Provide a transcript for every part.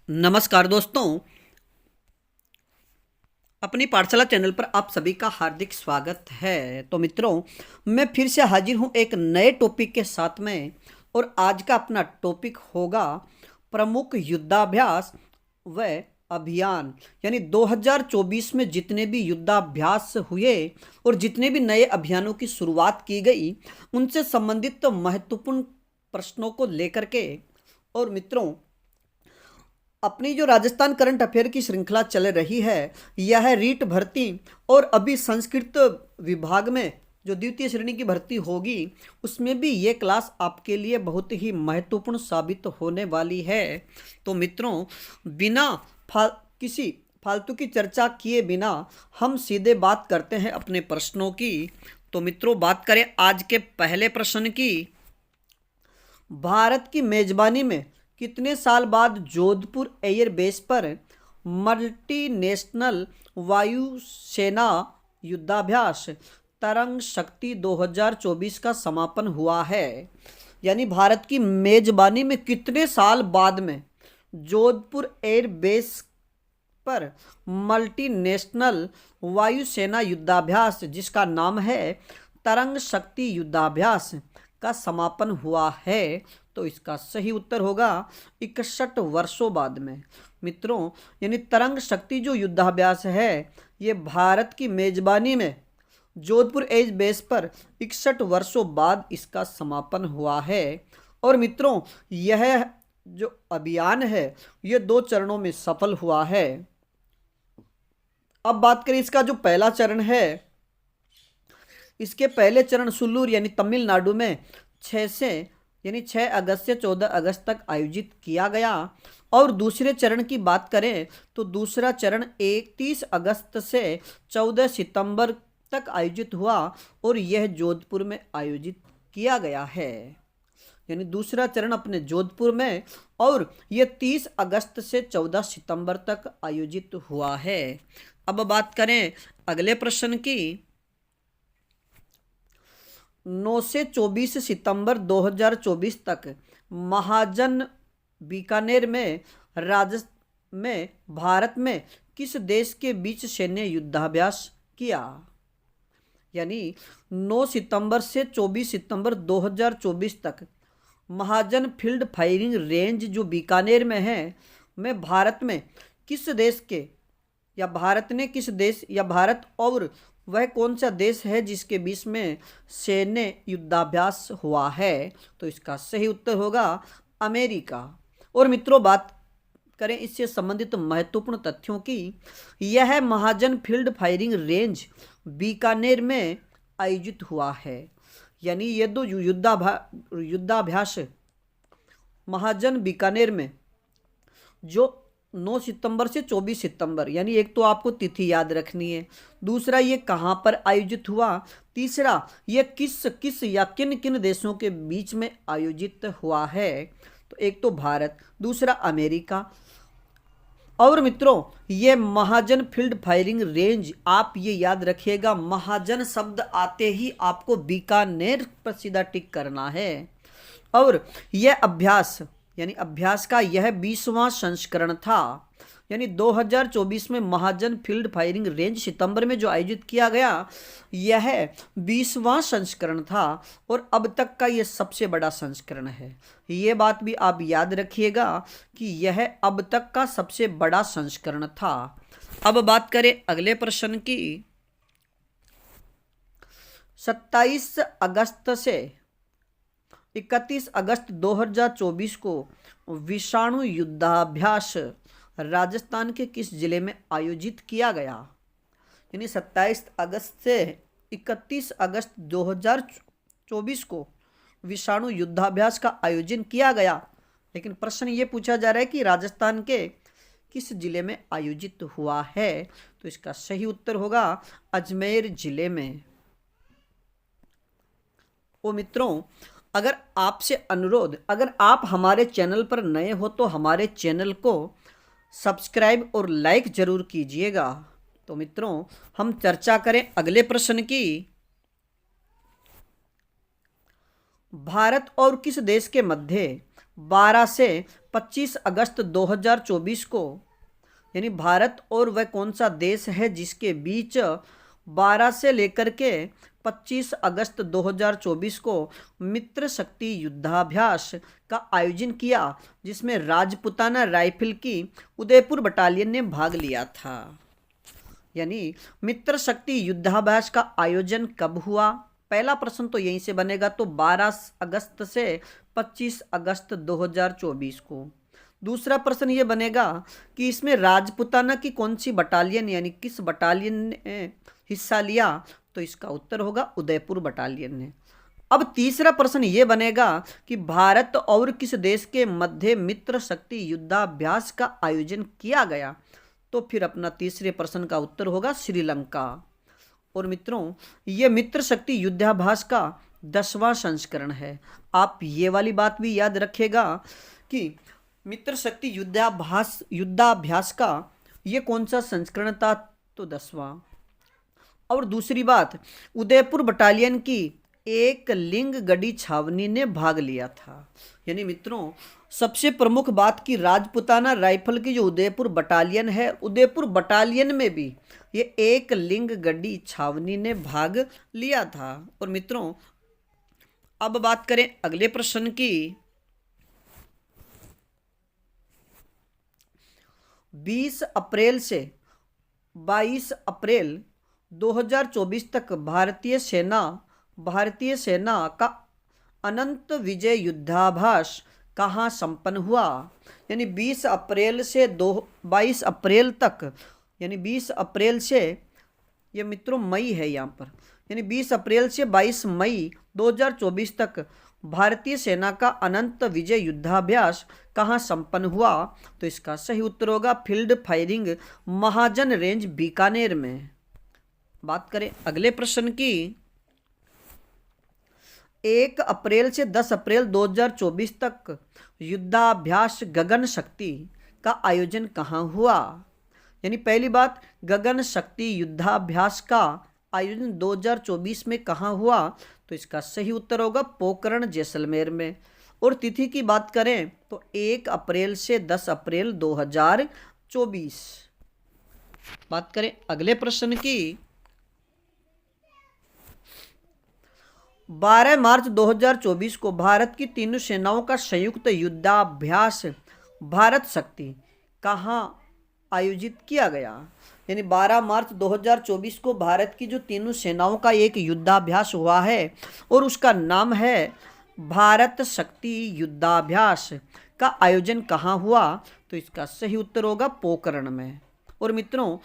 नमस्कार दोस्तों, अपनी पाठशाला चैनल पर आप सभी का हार्दिक स्वागत है। तो मित्रों, मैं फिर से हाजिर हूं एक नए टॉपिक के साथ में। और आज का अपना टॉपिक होगा प्रमुख युद्धाभ्यास व अभियान। यानी 2024 में जितने भी युद्धाभ्यास हुए और जितने भी नए अभियानों की शुरुआत की गई, उनसे संबंधित महत्वपूर्ण प्रश्नों को लेकर के। और मित्रों, अपनी जो राजस्थान करंट अफेयर की श्रृंखला चल रही है, यह रीट भर्ती और अभी संस्कृत विभाग में जो द्वितीय श्रेणी की भर्ती होगी, उसमें भी ये क्लास आपके लिए बहुत ही महत्वपूर्ण साबित होने वाली है। तो मित्रों, बिना किसी फालतू की चर्चा किए बिना हम सीधे बात करते हैं अपने प्रश्नों की। तो मित्रों, बात करें आज के पहले प्रश्न की। भारत की मेजबानी में कितने साल बाद जोधपुर एयरबेस पर मल्टीनेशनल वायुसेना युद्धाभ्यास तरंग शक्ति 2024 का समापन हुआ है? यानी भारत की मेजबानी में कितने साल बाद में जोधपुर एयरबेस पर मल्टीनेशनल वायुसेना युद्धाभ्यास, जिसका नाम है तरंग शक्ति युद्धाभ्यास, का समापन हुआ है? तो इसका सही उत्तर होगा 61 वर्षों बाद में। मित्रों, यानी तरंग शक्ति जो युद्धाभ्यास है, ये भारत की मेजबानी में जोधपुर एयर बेस पर 61 वर्षों बाद इसका समापन हुआ है। और मित्रों, यह जो अभियान है, ये 2 चरणों में सफल हुआ है। अब बात करें इसका जो पहला चरण है, इसके पहले चरण सुल्लूर यानी तमिलनाडु में 6 अगस्त से 14 अगस्त तक आयोजित किया गया। और दूसरे चरण की बात करें तो दूसरा चरण 31 अगस्त से 14 सितंबर तक आयोजित हुआ और यह जोधपुर में आयोजित किया गया है। यानी दूसरा चरण अपने जोधपुर में, और यह 30 अगस्त से 14 सितंबर तक आयोजित हुआ है। अब बात करें अगले प्रश्न की। 9 से 24 सितंबर 2024 तक महाजन बीकानेर में भारत में किस देश के बीच सैन्य युद्धाभ्यास किया? यानी 9 सितंबर से 24 सितंबर 2024 तक महाजन फील्ड फायरिंग रेंज जो बीकानेर में है, में भारत में किस देश के, या भारत ने किस देश, या भारत और वह कौन सा देश है जिसके बीच में सैन्य युद्धाभ्यास हुआ है? तो इसका सही उत्तर होगा अमेरिका। और मित्रों, बात करें इससे संबंधित महत्वपूर्ण तथ्यों की। यह महाजन फील्ड फायरिंग रेंज बीकानेर में आयोजित हुआ है। यानी ये 2 युद्धाभ्यास महाजन बीकानेर में जो 9 सितंबर से 24 सितंबर, यानी एक तो आपको तिथि याद रखनी है, दूसरा ये कहाँ पर आयोजित हुआ, तीसरा ये किस या किन किन देशों के बीच में आयोजित हुआ है। तो एक तो भारत, दूसरा अमेरिका। और मित्रों, ये महाजन फील्ड फायरिंग रेंज, आप ये याद रखिएगा, महाजन शब्द आते ही आपको बीकानेर पर सीधा टिक करना है। और यह अभ्यास, यानी अभ्यास का यह 20वां संस्करण था। यानी 2024 में महाजन फील्ड फायरिंग रेंज सितंबर में जो आयोजित किया गया, यह 20वां संस्करण था और अब तक का यह सबसे बड़ा संस्करण है। ये बात भी आप याद रखिएगा कि यह अब तक का सबसे बड़ा संस्करण था। अब बात करें अगले प्रश्न की। 27 अगस्त से 31 अगस्त 2024 को विषाणु युद्धाभ्यास राजस्थान के किस जिले में आयोजित किया गया? यानी 27 अगस्त से 31 अगस्त 2024 को विषाणु युद्धाभ्यास का आयोजन किया गया, लेकिन प्रश्न ये पूछा जा रहा है कि राजस्थान के किस जिले में आयोजित हुआ है? तो इसका सही उत्तर होगा अजमेर जिले में। ओ मित्रों, अगर आपसे अनुरोध, अगर आप हमारे चैनल पर नए हो तो हमारे चैनल को सब्सक्राइब और लाइक जरूर कीजिएगा। तो मित्रों, हम चर्चा करें अगले प्रश्न की। भारत और किस देश के मध्य 12 से 25 अगस्त 2024 को, यानी भारत और वह कौन सा देश है जिसके बीच 12 से लेकर के 25 अगस्त 2024 को मित्र शक्ति युद्धाभ्यास का आयोजन किया, जिसमें राजपुताना राइफल की उदयपुर बटालियन ने भाग लिया था। यानी मित्र शक्ति युद्धाभ्यास का आयोजन कब हुआ? पहला प्रश्न तो यहीं से बनेगा, तो 12 अगस्त से 25 अगस्त 2024 को। दूसरा प्रश्न ये बनेगा कि इसमें राजपुताना की कौन सी बटालियन, यानी किस बटालियन ने हिस्सा लिया? तो इसका उत्तर होगा उदयपुर बटालियन ने। अब तीसरा प्रश्न ये बनेगा कि भारत और किस देश के मध्य मित्र शक्ति युद्धाभ्यास का आयोजन किया गया? तो फिर अपना तीसरे प्रश्न का उत्तर होगा श्रीलंका। और मित्रों, ये मित्र शक्ति युद्धाभ्यास का 10वां संस्करण है। आप ये वाली बात भी याद रखिएगा कि मित्र शक्ति युद्धाभ्यास का ये कौन सा संस्करण था? तो 10वां। और दूसरी बात, उदयपुर बटालियन की एक लिंग गढ़ी छावनी ने भाग लिया था। यानी मित्रों, सबसे प्रमुख बात कि राजपुताना राइफल की जो उदयपुर बटालियन है, उदयपुर बटालियन में भी ये एक लिंग गढ़ी छावनी ने भाग लिया था। और मित्रों, अब बात करें अगले प्रश्न की। 20 अप्रैल से 22 अप्रैल 2024 तक भारतीय सेना का अनंत विजय युद्धाभ्यास कहाँ संपन्न हुआ? यानी 20 अप्रैल से 22 अप्रैल तक, यानी 20 अप्रैल से, ये मित्रों मई है यहाँ पर, यानी 20 अप्रैल से 22 मई 2024 तक भारतीय सेना का अनंत विजय युद्धाभ्यास कहाँ संपन्न हुआ? तो इसका सही उत्तर होगा फील्ड फायरिंग महाजन रेंज बीकानेर में। बात करें अगले प्रश्न की। 1 अप्रैल से 10 अप्रैल 2024 तक युद्धाभ्यास गगन शक्ति का आयोजन कहाँ हुआ? यानी पहली बात, गगन शक्ति युद्धाभ्यास का आयोजन 2024 में कहाँ हुआ? तो इसका सही उत्तर होगा पोखरण जैसलमेर में। और तिथि की बात करें तो 1 अप्रैल से 10 अप्रैल 2024। बात करें अगले प्रश्न की। 12 मार्च 2024 को भारत की तीनों सेनाओं का संयुक्त युद्धाभ्यास भारत शक्ति कहाँ आयोजित किया गया? यानी 12 मार्च 2024 को भारत की जो तीनों सेनाओं का एक युद्धाभ्यास हुआ है और उसका नाम है भारत शक्ति युद्धाभ्यास का आयोजन कहाँ हुआ? तो इसका सही उत्तर होगा पोखरण में। और मित्रों,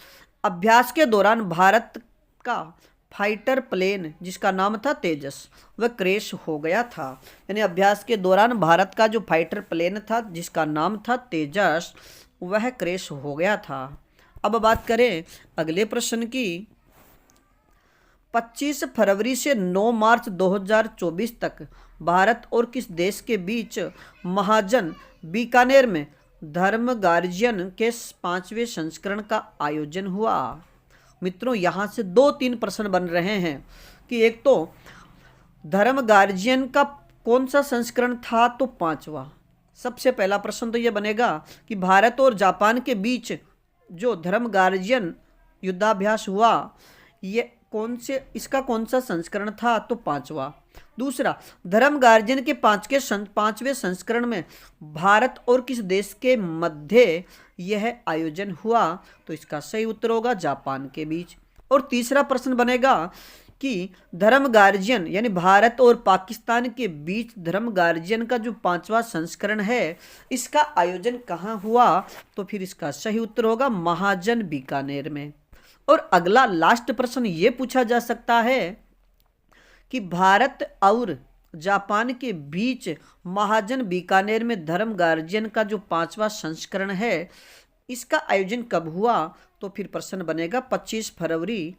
अभ्यास के दौरान भारत का फाइटर प्लेन जिसका नाम था तेजस, वह क्रैश हो गया था। यानी अभ्यास के दौरान भारत का जो फाइटर प्लेन था जिसका नाम था तेजस, वह क्रैश हो गया था। अब बात करें अगले प्रश्न की। 25 फरवरी से 9 मार्च 2024 तक भारत और किस देश के बीच महाजन बीकानेर में धर्म गार्जियन के 5वें संस्करण का आयोजन हुआ? मित्रों, यहाँ से 2-3 प्रश्न बन रहे हैं कि एक तो धर्म गार्जियन का कौन सा संस्करण था? तो 5वां। सबसे पहला प्रश्न तो ये बनेगा कि भारत और जापान के बीच जो धर्म गार्जियन युद्धाभ्यास हुआ, ये इसका कौन सा संस्करण था? तो 5वां। दूसरा, धर्म गार्जियन के 5वें संस्करण में भारत और किस देश के मध्य यह आयोजन हुआ? तो इसका सही उत्तर होगा जापान के बीच। और तीसरा प्रश्न बनेगा कि धर्म गार्जियन यानी भारत और पाकिस्तान के बीच धर्म गार्जियन का जो 5वां संस्करण है, इसका आयोजन कहाँ हुआ? तो फिर इसका सही उत्तर होगा महाजन बीकानेर में। और अगला लास्ट प्रश्न ये पूछा जा सकता है कि भारत और जापान के बीच महाजन बीकानेर में धर्म गार्जियन का जो 5वां संस्करण है, इसका आयोजन कब हुआ? तो फिर प्रश्न बनेगा 25 फरवरी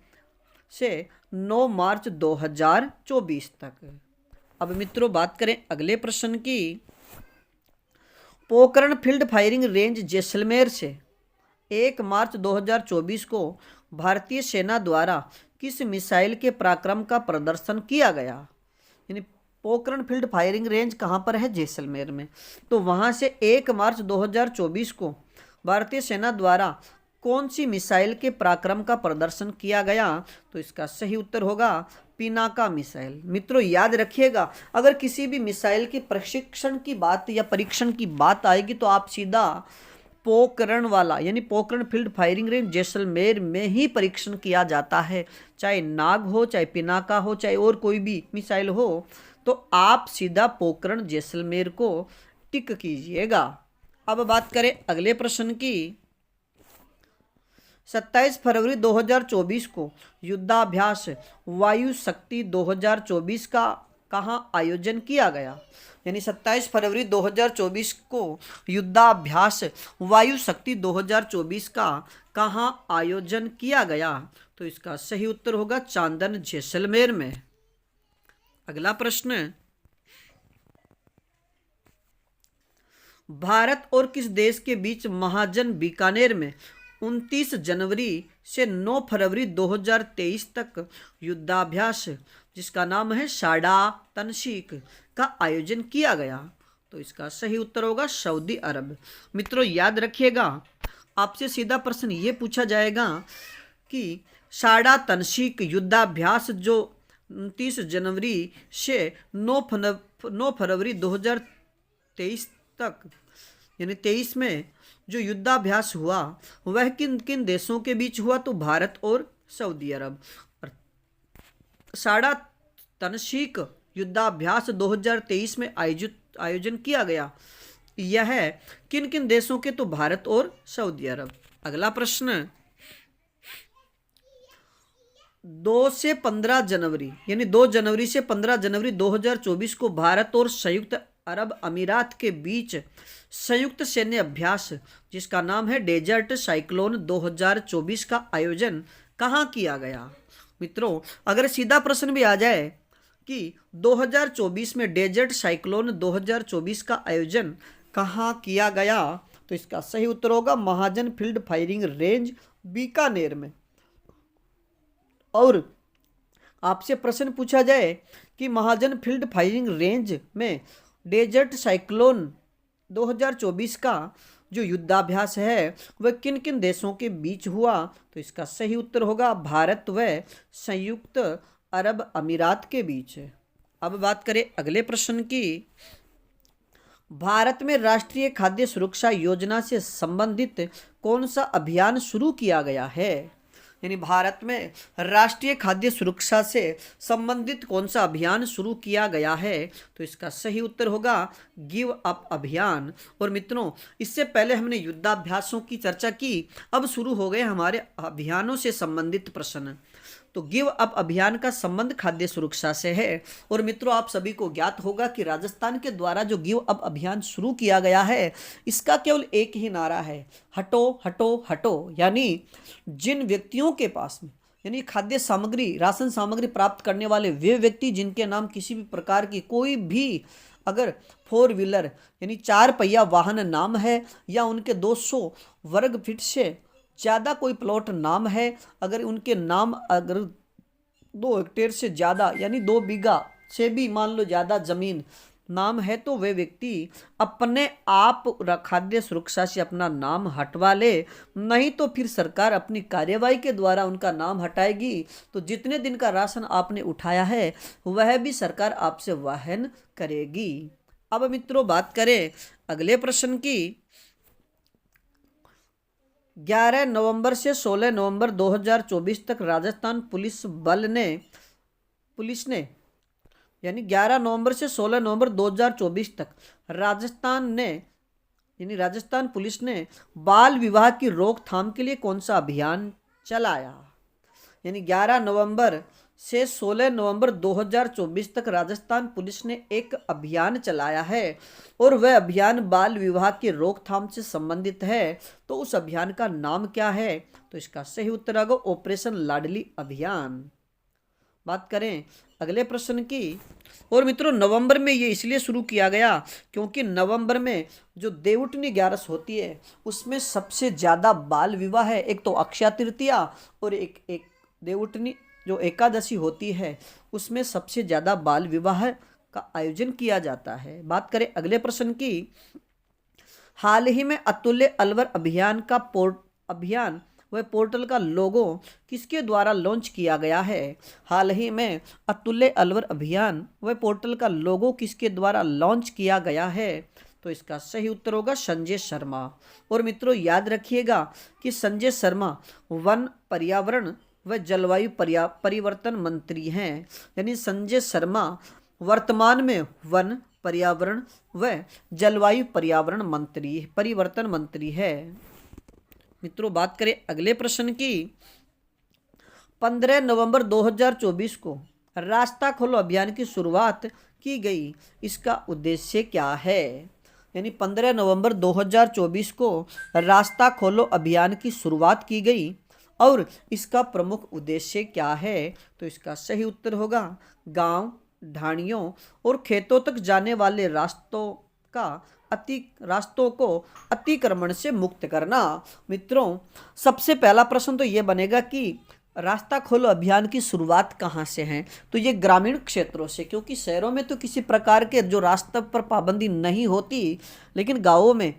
से 9 मार्च 2024 तक। अब मित्रों, बात करें अगले प्रश्न की। Pokhran field firing range Jaisalmer से 1 मार्च 2024 को भारतीय सेना द्वारा किस मिसाइल के पराक्रम का प्रदर्शन किया गया? यानी पोखरण फील्ड फायरिंग रेंज कहाँ पर है? जैसलमेर में। तो वहाँ से 1 मार्च 2024 को भारतीय सेना द्वारा कौन सी मिसाइल के पराक्रम का प्रदर्शन किया गया? तो इसका सही उत्तर होगा पिनाका मिसाइल। मित्रों याद रखिएगा, अगर किसी भी मिसाइल के प्रशिक्षण की बात या परीक्षण की बात आएगी तो आप सीधा पोखरण वाला यानी Pokhran field firing range Jaisalmer में ही परीक्षण किया जाता है। चाहे नाग हो, चाहे पिनाका हो, चाहे और कोई भी मिसाइल हो, तो आप सीधा पोखरण जैसलमेर को टिक कीजिएगा। अब बात करें अगले प्रश्न की। 27 फरवरी 2024 को युद्धाभ्यास वायु शक्ति 2024 का कहाँ आयोजन किया गया? यानी 27 फरवरी 2024 को युद्धाभ्यास वायु शक्ति 2024 का कहाँ आयोजन किया गया? तो इसका सही उत्तर होगा चांदन जैसलमेर में। अगला प्रश्न, भारत और किस देश के बीच महाजन बीकानेर में 29 जनवरी से 9 फरवरी 2023 तक युद्धाभ्यास जिसका नाम है शाडा तनशीक का आयोजन किया गया? तो इसका सही उत्तर होगा सऊदी अरब। मित्रों याद रखिएगा, आपसे सीधा प्रश्न ये पूछा जाएगा कि शाडा तनशीक युद्धाभ्यास जो 29 जनवरी से 9 फरवरी 2023 तक यानी 23 में जो युद्धाभ्यास हुआ वह किन किन देशों के बीच हुआ? तो भारत और सऊदी अरब। शाडा तनशीक युद्धाभ्यास 2023 में आयोजन किया गया, यह किन किन देशों के? तो भारत और सऊदी अरब। अगला प्रश्न, 2 से 15 जनवरी यानी 2 जनवरी से 15 जनवरी 2024 को भारत और संयुक्त अरब अमीरात के बीच संयुक्त सैन्य अभ्यास जिसका नाम है डेजर्ट साइक्लोन 2024 का आयोजन कहाँ किया गया? मित्रों अगर सीधा प्रश्न भी आ जाए कि 2024 में डेजर्ट साइक्लोन 2024 का आयोजन कहाँ किया गया, तो इसका सही उत्तर होगा महाजन फील्ड फायरिंग रेंज बीकानेर में। और आपसे प्रश्न पूछा जाए कि महाजन फील्ड फायरिंग रेंज में डेजर्ट साइक्लोन 2024 का जो युद्धाभ्यास है वह किन किन देशों के बीच हुआ? तो इसका सही उत्तर होगा भारत व संयुक्त अरब अमीरात के बीच। अब बात करें अगले प्रश्न की। भारत में राष्ट्रीय खाद्य सुरक्षा योजना से संबंधित कौन सा अभियान शुरू किया गया है? यानी भारत में राष्ट्रीय खाद्य सुरक्षा से संबंधित कौन सा अभियान शुरू किया गया है? तो इसका सही उत्तर होगा गिव अप अभियान। और मित्रों इससे पहले हमने युद्धाभ्यासों की चर्चा की, अब शुरू हो गए हमारे अभियानों से संबंधित प्रश्न। तो गिव अप अभियान का संबंध खाद्य सुरक्षा से है। और मित्रों आप सभी को ज्ञात होगा कि राजस्थान के द्वारा जो गिव अप अभियान शुरू किया गया है इसका केवल एक ही नारा है, हटो हटो हटो। यानी जिन व्यक्तियों के पास में यानी खाद्य सामग्री राशन सामग्री प्राप्त करने वाले वे व्यक्ति जिनके नाम किसी भी प्रकार की कोई भी अगर 4 व्हीलर यानी 4 पहिया वाहन नाम है या उनके 200 वर्ग फीट से ज़्यादा कोई प्लॉट नाम है, अगर उनके नाम अगर 2 हेक्टेयर से ज़्यादा यानी 2 बीघा से भी मान लो ज़्यादा ज़मीन नाम है, तो वे व्यक्ति अपने आप खाद्य सुरक्षा से अपना नाम हटवा ले, नहीं तो फिर सरकार अपनी कार्यवाही के द्वारा उनका नाम हटाएगी। तो जितने दिन का राशन आपने उठाया है वह भी सरकार आपसे वहन करेगी। अब मित्रों बात करें अगले प्रश्न की। 11 नवंबर से 16 नवंबर 2024 तक राजस्थान पुलिस ने यानी 11 नवंबर से 16 नवंबर 2024 तक राजस्थान पुलिस ने बाल विवाह की रोकथाम के लिए कौन सा अभियान चलाया? यानी 11 नवंबर से 16 नवंबर 2024 तक राजस्थान पुलिस ने एक अभियान चलाया है और वह अभियान बाल विवाह की रोकथाम से संबंधित है। तो उस अभियान का नाम क्या है? तो इसका सही उत्तर होगा ऑपरेशन लाडली अभियान। बात करें अगले प्रश्न की। और मित्रों नवंबर में ये इसलिए शुरू किया गया क्योंकि नवंबर में जो देवउठनी ग्यारस होती है उसमें सबसे ज़्यादा बाल विवाह है। एक तो अक्षय तृतीया और एक देवउठनी जो एकादशी होती है उसमें सबसे ज़्यादा बाल विवाह का आयोजन किया जाता है। बात करें अगले प्रश्न की, हाल ही में अतुल्य अलवर अभियान वह पोर्टल का लोगो किसके द्वारा लॉन्च किया गया है? हाल ही में अतुल्य अलवर अभियान वह पोर्टल का लोगो किसके द्वारा लॉन्च किया गया है? तो इसका सही उत्तर होगा संजय शर्मा। और मित्रों याद रखिएगा कि संजय शर्मा वन, पर्यावरण व जलवायु परिवर्तन मंत्री हैं। यानी संजय शर्मा वर्तमान में वन, पर्यावरण व जलवायु परिवर्तन मंत्री है। मित्रों बात करें अगले प्रश्न की, 15 नवंबर 2024 को रास्ता खोलो अभियान की शुरुआत की गई, इसका उद्देश्य क्या है? यानी 15 नवंबर 2024 को रास्ता खोलो अभियान की शुरुआत की गई और इसका प्रमुख उद्देश्य क्या है? तो इसका सही उत्तर होगा गांव, ढाणियों और खेतों तक जाने वाले रास्तों को अतिक्रमण से मुक्त करना। मित्रों सबसे पहला प्रश्न तो ये बनेगा कि रास्ता खोलो अभियान की शुरुआत कहाँ से है? तो ये ग्रामीण क्षेत्रों से, क्योंकि शहरों में तो किसी प्रकार के जो रास्ते पर पाबंदी नहीं होती, लेकिन गांवों में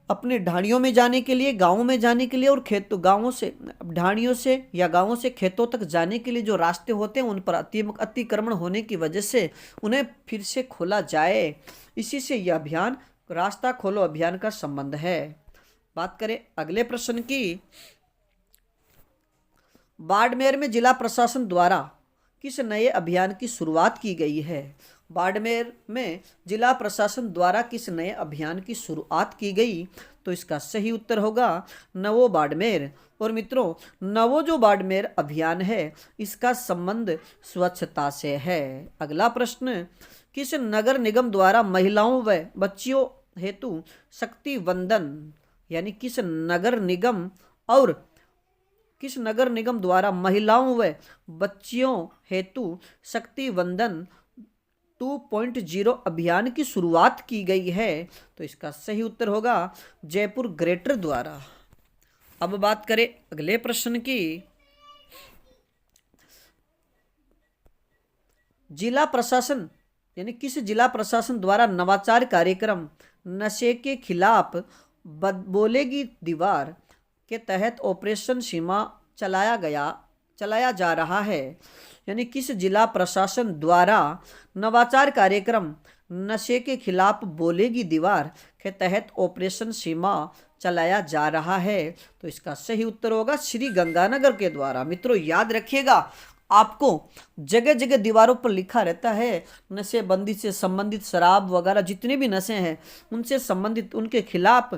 अपने ढाणियों में जाने के लिए, गांवों में जाने के लिए और गांवों से ढाणियों से या गांवों से खेतों तक जाने के लिए जो रास्ते होते हैं उन पर अतिक्रमण होने की वजह से उन्हें फिर से खोला जाए, इसी से यह अभियान रास्ता खोलो अभियान का संबंध है। बात करें अगले प्रश्न की, बाड़मेर में जिला प्रशासन द्वारा किस नए अभियान की शुरुआत की गई है? बाड़मेर में जिला प्रशासन द्वारा किस नए अभियान की शुरुआत की गई? तो इसका सही उत्तर होगा नवो बाड़मेर। और मित्रों नवो जो बाड़मेर अभियान है इसका संबंध स्वच्छता से है। अगला प्रश्न, किस नगर निगम द्वारा महिलाओं व बच्चियों हेतु शक्ति वंदन, यानी किस नगर निगम द्वारा महिलाओं व बच्चियों हेतु शक्ति वंदन 2.0 अभियान की शुरुआत की गई है? तो इसका सही उत्तर होगा जयपुर ग्रेटर द्वारा। अब बात करें अगले प्रश्न की, जिला प्रशासन यानी किस जिला प्रशासन द्वारा नवाचार कार्यक्रम नशे के खिलाफ बोलेगी दीवार के तहत ऑपरेशन सीमा चलाया जा रहा है? यानी किस जिला प्रशासन द्वारा नवाचार कार्यक्रम नशे के खिलाफ बोलेगी दीवार के तहत ऑपरेशन सीमा चलाया जा रहा है? तो इसका सही उत्तर होगा श्री गंगानगर के द्वारा। मित्रों याद रखिएगा आपको जगह जगह दीवारों पर लिखा रहता है नशेबंदी से संबंधित, शराब वगैरह जितने भी नशे हैं उनसे संबंधित उनके खिलाफ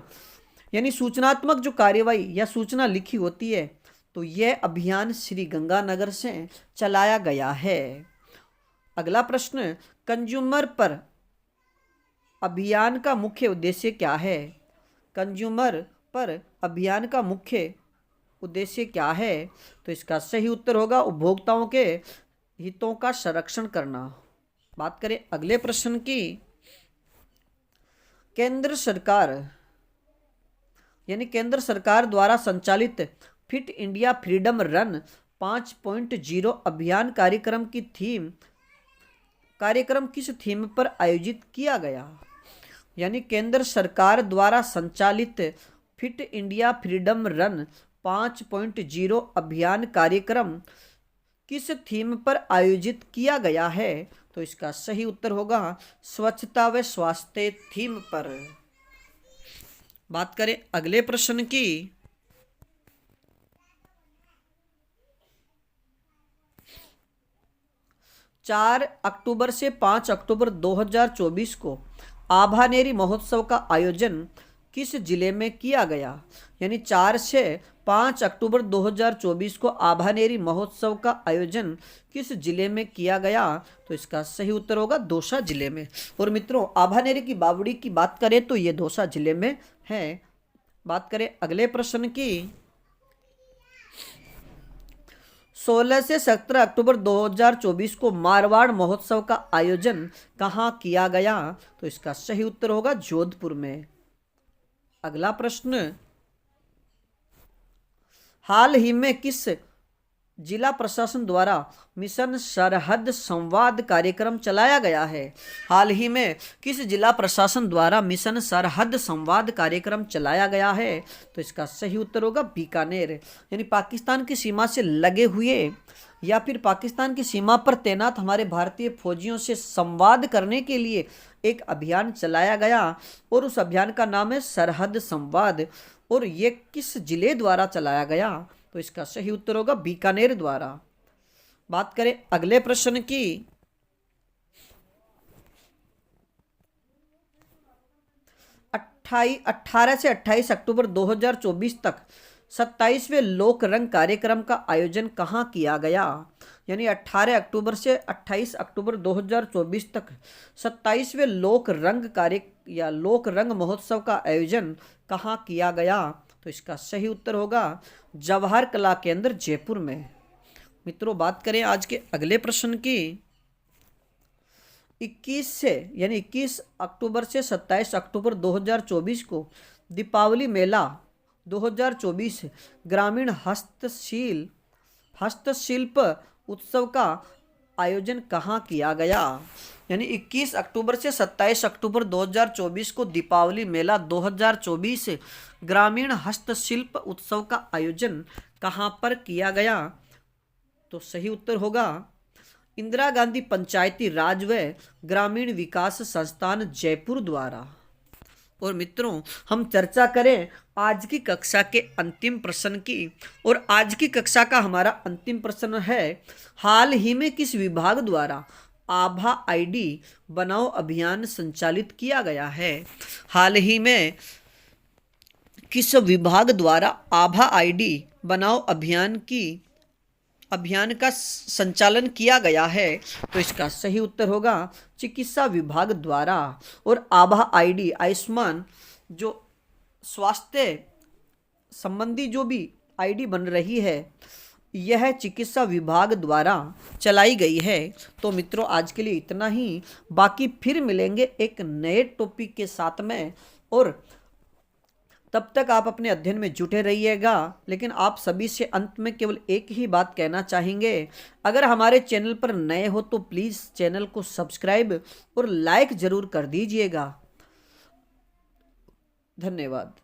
यानी सूचनात्मक जो कार्यवाही या सूचना लिखी होती है, तो यह अभियान श्री गंगानगर से चलाया गया है। अगला प्रश्न, कंज्यूमर पर अभियान का मुख्य उद्देश्य क्या है? कंज्यूमर पर अभियान का मुख्य उद्देश्य क्या है? तो इसका सही उत्तर होगा उपभोक्ताओं के हितों का संरक्षण करना। बात करें अगले प्रश्न की, केंद्र सरकार द्वारा संचालित फिट इंडिया फ्रीडम रन 5.0 अभियान कार्यक्रम किस थीम पर आयोजित किया गया? यानी केंद्र सरकार द्वारा संचालित फिट इंडिया फ्रीडम रन 5.0 अभियान कार्यक्रम किस थीम पर आयोजित किया गया है? तो इसका सही उत्तर होगा स्वच्छता व स्वास्थ्य थीम पर। बात करें अगले प्रश्न की, चार अक्टूबर से 5 अक्टूबर 2024 को आभानेरी महोत्सव का आयोजन किस जिले में किया गया? यानी 4 से 5 अक्टूबर 2024 को आभानेरी महोत्सव का आयोजन किस जिले में किया गया? तो इसका सही उत्तर होगा दौसा जिले में। और मित्रों आभानेरी की बावड़ी की बात करें तो ये दौसा जिले में है। बात करें अगले प्रश्न की, 16 से 17 अक्टूबर 2024 को मारवाड़ महोत्सव का आयोजन कहाँ किया गया? तो इसका सही उत्तर होगा जोधपुर में। अगला प्रश्न, हाल ही में किस जिला प्रशासन द्वारा मिशन सरहद संवाद कार्यक्रम चलाया गया है? हाल ही में किस जिला प्रशासन द्वारा मिशन सरहद संवाद कार्यक्रम चलाया गया है? तो इसका सही उत्तर होगा बीकानेर। यानी पाकिस्तान की सीमा से लगे हुए या फिर पाकिस्तान की सीमा पर तैनात हमारे भारतीय फौजियों से संवाद करने के लिए एक अभियान चलाया गया और उस अभियान का नाम है सरहद संवाद। और ये किस जिले द्वारा चलाया गया? तो इसका सही उत्तर होगा बीकानेर द्वारा। बात करें अगले प्रश्न की। 18 से 28 अक्टूबर 2024 तक 27वें लोक रंग कार्यक्रम का आयोजन कहाँ किया गया? यानी 18 अक्टूबर से 28 अक्टूबर 2024 तक 27वें लोक रंग महोत्सव का आयोजन कहाँ किया गया? तो इसका सही उत्तर होगा जवाहर कला केंद्र जयपुर में। मित्रों, बात करें आज के अगले प्रश्न की। 21 अक्टूबर से 27 अक्टूबर 2024 को दीपावली मेला 2024 ग्रामीण हस्तशिल्प उत्सव का आयोजन कहाँ किया गया? यानी 21 अक्टूबर से 27 अक्टूबर 2024 को दीपावली मेला 2024 ग्रामीण हस्तशिल्प उत्सव का आयोजन कहाँ पर किया गया? तो सही उत्तर होगा इंदिरा गांधी पंचायती राज व ग्रामीण विकास संस्थान जयपुर द्वारा। और मित्रों, हम चर्चा करें आज की कक्षा के अंतिम प्रश्न की। और आज की कक्षा का हमारा अंतिम प्रश्न है, हाल ही में किस विभाग द्वारा आभा आईडी बनाओ अभियान संचालित किया गया है? हाल ही में किस विभाग द्वारा आभा आईडी बनाओ अभियान का संचालन किया गया है? तो इसका सही उत्तर होगा चिकित्सा विभाग द्वारा। और आभा आईडी आयुष्मान जो स्वास्थ्य संबंधी जो भी आईडी बन रही है, यह चिकित्सा विभाग द्वारा चलाई गई है। तो मित्रों, आज के लिए इतना ही। बाकी फिर मिलेंगे एक नए टॉपिक के साथ में, और तब तक आप अपने अध्ययन में जुटे रहिएगा। लेकिन आप सभी से अंत में केवल एक ही बात कहना चाहेंगे, अगर हमारे चैनल पर नए हो तो प्लीज़ चैनल को सब्सक्राइब और लाइक ज़रूर कर दीजिएगा। धन्यवाद।